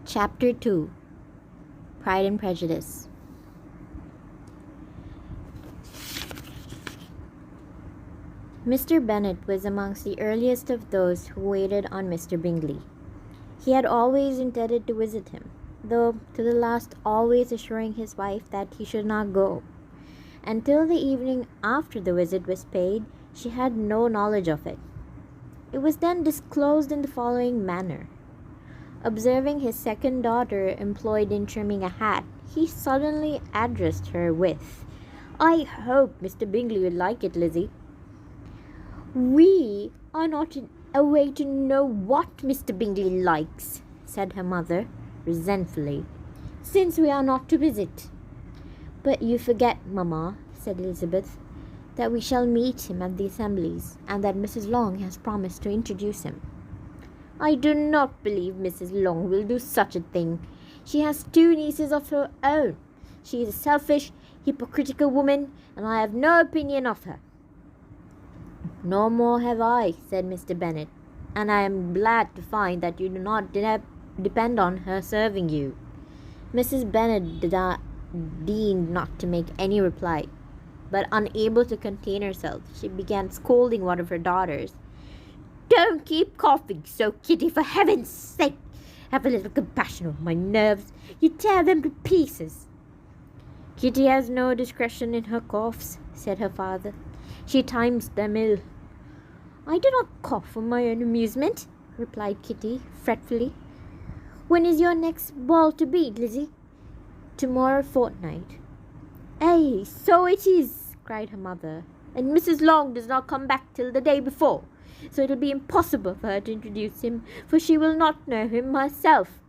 Chapter 2 Pride and Prejudice. Mr. Bennet was amongst the earliest of those who waited on Mr. Bingley. He had always intended to visit him, though to the last always assuring his wife that he should not go. Until the evening after the visit was paid, she had no knowledge of it. It was then disclosed in the following manner. Observing his second daughter employed in trimming a hat, he suddenly addressed her with, "I hope Mr. Bingley will like it, Lizzie." "We are not in a way to know what Mr. Bingley likes," said her mother, resentfully, "since we are not to visit." "But you forget, mamma," said Elizabeth, "that we shall meet him at the assemblies, and that Mrs. Long has promised to introduce him." "I do not believe Mrs. Long will do such a thing. She has two nieces of her own. She is a selfish, hypocritical woman, and I have no opinion of her." "No more have I," said Mr. Bennet, "and I am glad to find that you do not depend on her serving you." Mrs. Bennet deigned not to make any reply, but unable to contain herself, she began scolding one of her daughters. "Don't keep coughing so, Kitty, for heaven's sake! Have a little compassion on my nerves. You tear them to pieces." "Kitty has no discretion in her coughs," said her father. "She times them ill." "I do not cough for my own amusement," replied Kitty, fretfully. "When is your next ball to be, Lizzie?" "Tomorrow fortnight." "Ay, so it is," cried her mother, "and Mrs. Long does not come back till the day before. So it will be impossible for her to introduce him, for she will not know him herself."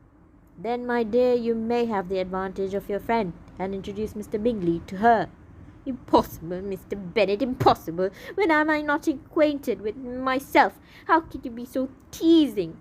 "Then, my dear, you may have the advantage of your friend, and introduce Mr. Bingley to her." "Impossible, Mr. Bennet, impossible. When am I not acquainted with myself? How can you be so teasing?"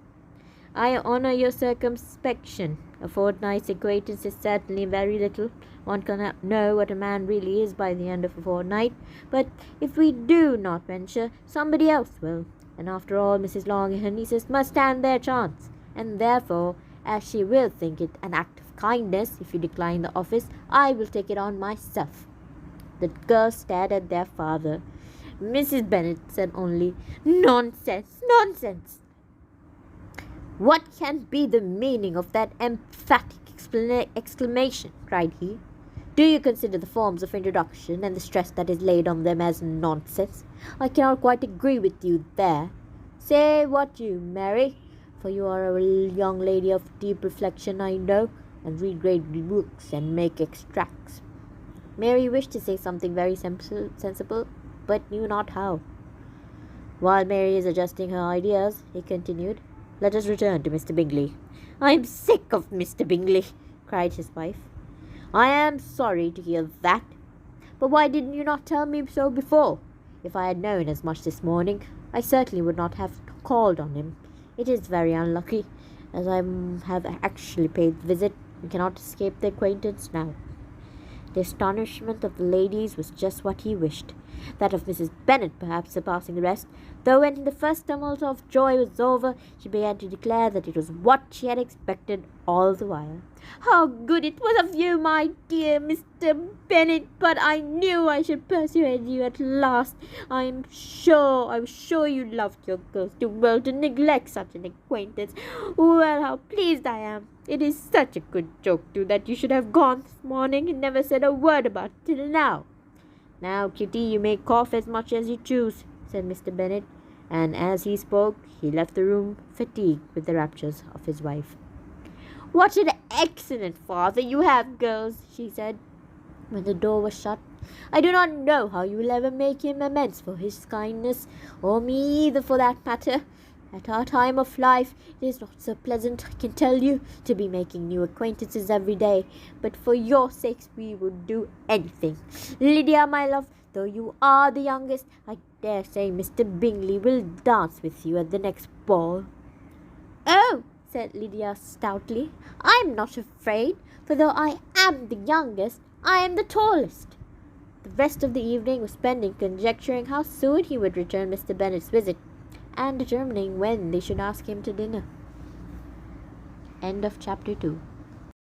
"I honour your circumspection. A fortnight's acquaintance is certainly very little. One cannot know what a man really is by the end of a fortnight. But if we do not venture, somebody else will. And after all, Mrs. Long and her nieces must stand their chance. And therefore, as she will think it an act of kindness if you decline the office, I will take it on myself." The girls stared at their father. Mrs. Bennet said only, "Nonsense, nonsense." "What can be the meaning of that emphatic exclamation?" cried he. "Do you consider the forms of introduction and the stress that is laid on them as nonsense? I cannot quite agree with you there. Say what you, Mary, for you are a young lady of deep reflection, I know, and read great books and make extracts." Mary wished to say something very sensible, but knew not how. "While Mary is adjusting her ideas," he continued, "let us return to Mr. Bingley." "I am sick of Mr. Bingley," cried his wife. "I am sorry to hear that. But why didn't you not tell me so before? If I had known as much this morning, I certainly would not have called on him. It is very unlucky, as I have actually paid the visit, and cannot escape the acquaintance now." The astonishment of the ladies was just what he wished, that of Mrs. Bennet perhaps surpassing the rest, though when the first tumult of joy was over, she began to declare that it was what she had expected all the while. "How good it was of you, my dear Mr. Bennet! But I knew I should persuade you at last. I was sure you loved your girls too well to neglect such an acquaintance. Well, how pleased I am! It is such a good joke, too, that you should have gone this morning and never said a word about it till now." "Now, Kitty, you may cough as much as you choose," said Mr. Bennet, and as he spoke, he left the room, fatigued with the raptures of his wife. "What an excellent father you have, girls," she said, when the door was shut. "I do not know how you will ever make him amends for his kindness, or me either for that matter. At our time of life, it is not so pleasant, I can tell you, to be making new acquaintances every day, but for your sakes we would do anything. Lydia, my love, though you are the youngest, I dare say Mr. Bingley will dance with you at the next ball." "Oh," said Lydia stoutly, "I am not afraid, for though I am the youngest, I am the tallest." The rest of the evening was spent in conjecturing how soon he would return Mr. Bennet's visit, and determining when they should ask him to dinner. End of chapter 2.